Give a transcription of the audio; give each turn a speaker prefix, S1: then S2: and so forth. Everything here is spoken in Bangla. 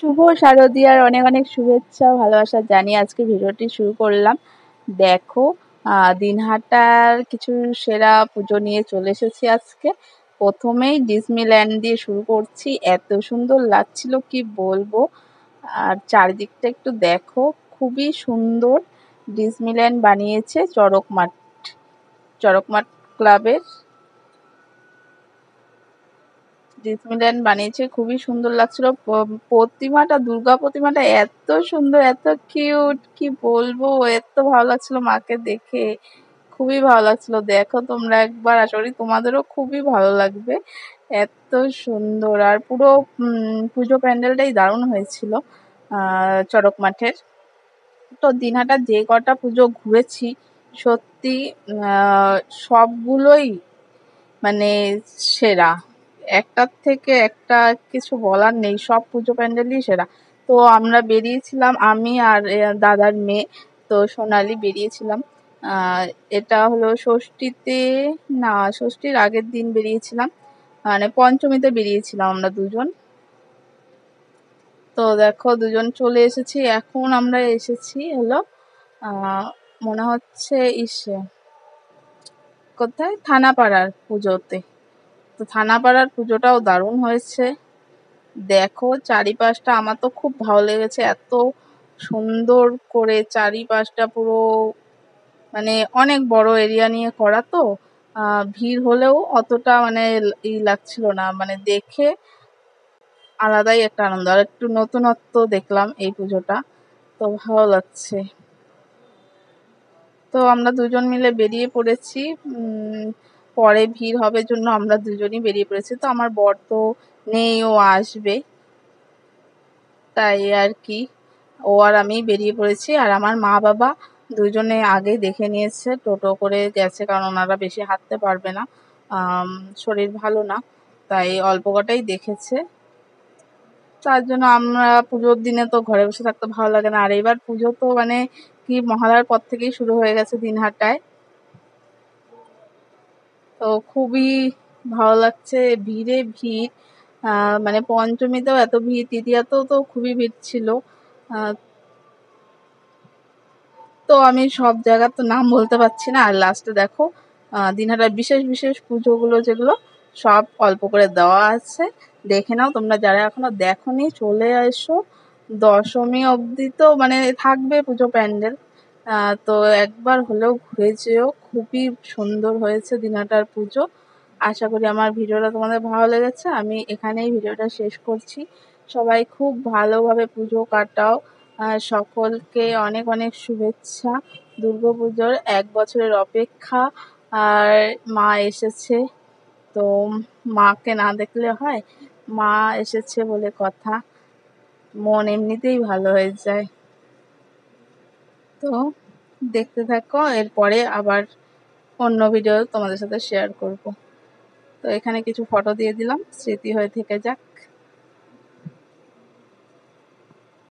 S1: শুভ শারদিয়ার অনেক অনেক শুভেচ্ছা ভালোবাসা জানিয়ে আজকে ভিডিওটি শুরু করলাম। দেখো দিনহাটার কিছু সেরা পুজো নিয়ে চলে এসেছি আজকে। প্রথমেই ডিজনিল্যান্ড দিয়ে শুরু করছি। এত সুন্দর লাগছিল কি বলবো। আর চারিদিকটা একটু দেখো, খুবই সুন্দর। ডিজনিল্যান্ড বানিয়েছে চড়কমাঠ ক্লাবের। ডিজনিল্যান্ড বানিয়েছে, খুবই সুন্দর লাগছিল। প্রতিমাটা, দুর্গা প্রতিমাটা এত সুন্দর, এত কিউট, কি বলবো, এত ভালো লাগছিল মাকে দেখে, খুবই ভালো লাগছিল। দেখো তোমরা একবার, আশা করি তোমাদেরও খুবই ভালো লাগবে, এত সুন্দর। আর পুরো পুজো প্যান্ডেলটাই দারুণ হয়েছিল চড়ক মাঠের। তো দিনহাটা যে কটা পুজো ঘুরেছি সত্যি সবগুলোই মানে সেরা, একটার থেকে একটা, কিছু বলার নেই, সব পুজো প্যান্ডেলই সেরা। তো আমরা বেরিয়েছিলাম, আমি আর দাদার মেয়ে, তো সোনালি বেরিয়েছিলাম। এটা হলো ষষ্ঠীতে, না ষষ্ঠীর আগের দিন বেরিয়েছিলাম, মানে পঞ্চমীতে বেরিয়েছিলাম আমরা দুজন। তো দেখো দুজন চলে এসেছি, এখন আমরা এসেছি হলো মনে হচ্ছে কোথায়, থানাপাড়ার পুজোতে। তো থানাপাড়ার পুজোটাও দারুণ হয়েছে। দেখো চারিপাশটা, আমার তো খুব ভালো লেগেছে, এত সুন্দর করে চারিপাশটা পুরো, মানে অনেক বড় এরিয়া নিয়ে করা। তো ভিড় হলেও অতটা মানে লাগছিল না, মানে দেখে আলাদাই একটা আনন্দ। আর একটু নতুনত্ব দেখলাম এই পুজোটা, তো ভালো লাগছে। তো আমরা দুজন মিলে বেরিয়ে পড়েছি, পরে ভিড় হবে জন্য আমরা দুজনই বেরিয়ে পড়েছি। তো আমার বর তো নেই, ও আসবে, তাই আর কি, ও আর আমি বেরিয়ে পড়েছি। আর আমার মা বাবা দুজনে আগে দেখে নিয়েছে, টোটো করে গেছে, কারণ ওনারা বেশি হাঁটতে পারবে না, শরীর ভালো না, তাই অল্প কটাই দেখেছে। তার জন্য আমরা পুজোর দিনে তো ঘরে বসে থাকতে ভালো লাগে না, আর এবার পুজো তো মানে কি মহালয়ার পর থেকেই শুরু হয়ে গেছে দিনহাটায়। তো খুবই ভালো লাগছে, ভিড়ে ভিড়, মানে পঞ্চমীতেও এত ভিড়, তৃতীয়াতেও তো খুবই ভিড় ছিল। তো আমি সব জায়গার তো নাম বলতে পারছি না। আর লাস্টে দেখো দিনহাটার বিশেষ বিশেষ পুজোগুলো যেগুলো সব অল্প করে দেওয়া আছে, দেখে নাও তোমরা যারা এখনো দেখোনি, চলে এসো। দশমী অবধি তো মানে থাকবে পুজো প্যান্ডেল, তো একবার হলেও ঘুরে যেও, খুবই সুন্দর হয়েছে দিনহাটার পুজো। আশা করি আমার ভিডিওটা তোমাদের ভালো লেগেছে। আমি এখানেই ভিডিওটা শেষ করছি। সবাই খুব ভালোভাবে পুজো কাটাও। সকলকে অনেক অনেক শুভেচ্ছা। দুর্গাপুজোর 1 বছরের অপেক্ষা, আর মা এসেছে, তো মাকে না দেখলে হয়, মা এসেছে বলে কথা, মন এমনিতেই ভালো হয়ে যায়। তো দেখতে থাকো, এরপরে আবার অন্য ভিডিও তোমাদের সাথে শেয়ার করব। তো এখানে কিছু ফটো দিয়ে দিলাম, স্মৃতি হয়ে থেকে যাক।